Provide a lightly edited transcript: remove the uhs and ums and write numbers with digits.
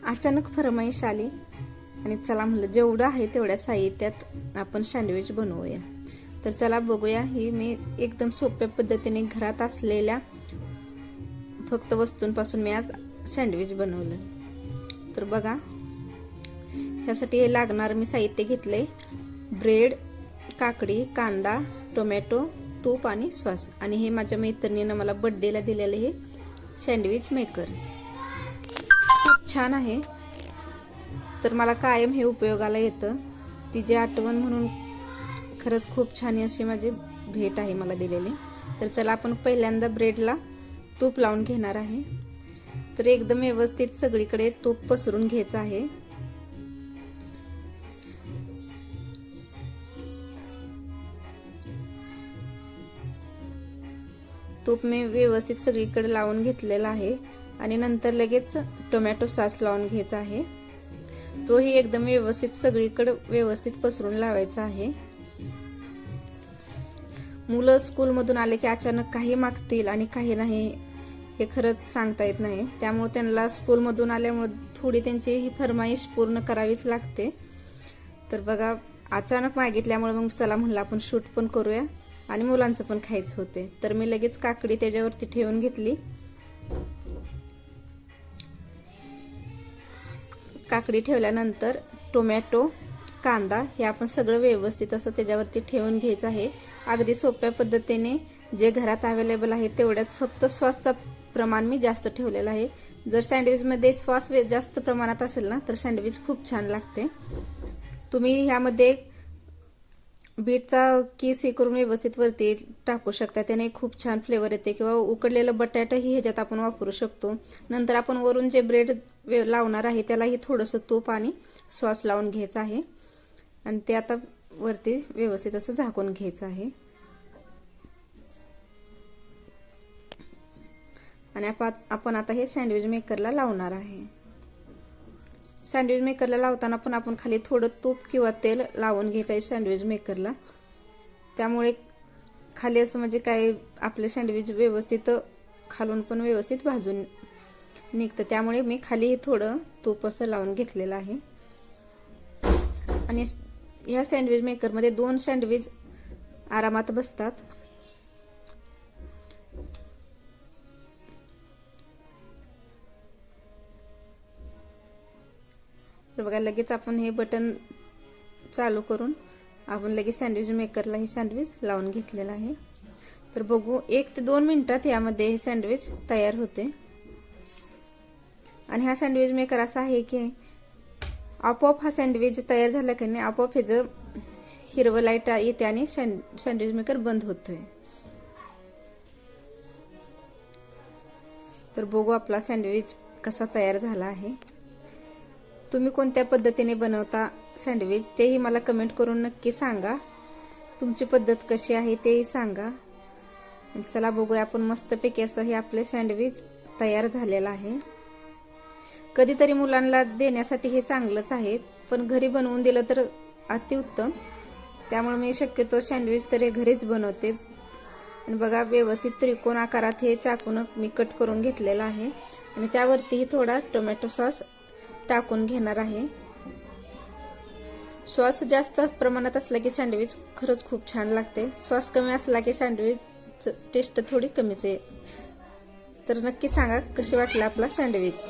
अचानक फरमाईश आली आणि चला म्हणलं जेवढं आहे तेवढ्या साहित्यात आपण सँडविच बनवूया। तर चला बघूया, ही मी एकदम सोप्या पद्धतीने घरात असलेल्या फक्त वस्तूंपासून मी आज सँडविच बनवलं। तर बघा, ह्यासाठी हे लागणार मी साहित्य घेतले, ब्रेड, काकडी, कांदा, टोमॅटो, तूप आणि सॉस। आणि हे माझ्या मैत्रिणीने मला बर्थडेला दिलेले हे सँडविच मेकर खूप छान आहे। तर मला कायम हे उपयोगाला येतं, तिची आठवण म्हणून खरंच खूप छान अशी माझी भेट आहे मला दिलेली। तर चला आपण पहिल्यांदा ब्रेडला तूप लावून घेणार आहे। तर एकदम व्यवस्थित सगळीकडे तूप पसरून घ्यायचं आहे। तूप मी व्यवस्थित सगळीकडे लावून घेतलेला आहे आणि नंतर लगेच टोमॅटो सॉस लावून घ्यायचा आहे। तोही एकदम व्यवस्थित सगळीकडे व्यवस्थित पसरून लावायचा आहे। मुलं स्कूलमधून आले की अचानक काही मागतील आणि काही नाही, हे खरंच सांगता येत नाही। त्यामुळे त्यांना स्कूलमधून आल्यामुळे थोडी त्यांची ही फरमाईश पूर्ण करावीच लागते। तर बघा, अचानक मागितल्यामुळे मग चला म्हणलं आपण शूट पण करूया आणि मुलांचं पण खायचं होते। तर मी लगेच काकडी त्याच्यावरती ठेवून घेतली। काकडी ठेवल्यानंतर टोमॅटो, कांदा हे आपण सगळं व्यवस्थित असं त्याच्यावरती ठेवून घ्यायचं आहे। अगदी सोप्या पद्धतीने जे घरात अवेलेबल आहे तेवढ्याच, फक्त सॉसचा प्रमाण मी जास्त ठेवलेलं आहे। जर सँडविचमध्ये सॉस जास्त प्रमाणात असेल ना तर सँडविच खूप छान लागते। तुम्ही ह्यामध्ये बीटचा किस हे करून व्यवस्थित वरती टाकू शकता, त्याने खूप छान फ्लेवर येते। किंवा उकडलेलं बटाटाही ह्याच्यात आपण वापरू शकतो। नंतर आपण वरून जे ब्रेड लावणार आहे त्यालाही थोडंसं तूप आणि सॉस लावून घ्यायचं आहे आणि ते आता वरती व्यवस्थित असं झाकून घ्यायचं आहे। आणि आपण आता हे सँडविच मेकरला लावणार आहे। सँडविच मेकरला लावताना पण आपण खाली थोडं तूप किंवा तेल लावून घ्यायचं आहे सँडविच मेकरला। त्यामुळे खाली असं म्हणजे काय आपले सँडविच व्यवस्थित खालून पण व्यवस्थित भाजून निघतं। त्यामुळे मी खाली थोडं तूप असं लावून घेतलेलं आहे। आणि या सँडविच मेकरमध्ये 2 सँडविच आरामात बसतात। तर बघा, लगेच आपण हे बटन चालू करून आपण लगेच सँडविच मेकरला हे सँडविच लावून घेतलेलं आहे। तर बघू, 1 ते 2 मिनिटात यामध्ये हे सँडविच तयार होते। आणि हा सँडविच मेकर असा आहे की आपोआप हा सँडविच तयार झाला की नाही, आपोआप हे जर हिरवं लाईट येते आणि सँडविच मेकर बंद होतोय। तर बघू आपला सँडविच कसा तयार झाला आहे। तुम्ही कोणत्या पद्धतीने बनवता सँडविच तेही मला कमेंट करून नक्की सांगा। तुमची पद्धत कशी आहे तेही सांगा। चला बघूया, आपण मस्तपैकी असं हे आपले सँडविच तयार झालेलं आहे। कधीतरी मुलांना देण्यासाठी हे चांगलंच आहे, पण घरी बनवून दिलं तर अतिउत्तम। त्यामुळे मी शक्यतो सँडविच तरी घरीच बनवते। आणि बघा, व्यवस्थित त्रिकोण आकारात हे चाकून मी कट करून घेतलेला आहे आणि त्यावरतीही थोडा टोमॅटो सॉस टाकून घेणार आहे। सॉस जास्त प्रमाणात असला की सँडविच खरंच खूप छान लागते। सॉस कमी असला की सँडविच टेस्ट थोडी कमीच आहे। तर नक्की सांगा कशी वाटलं आपला सँडविच।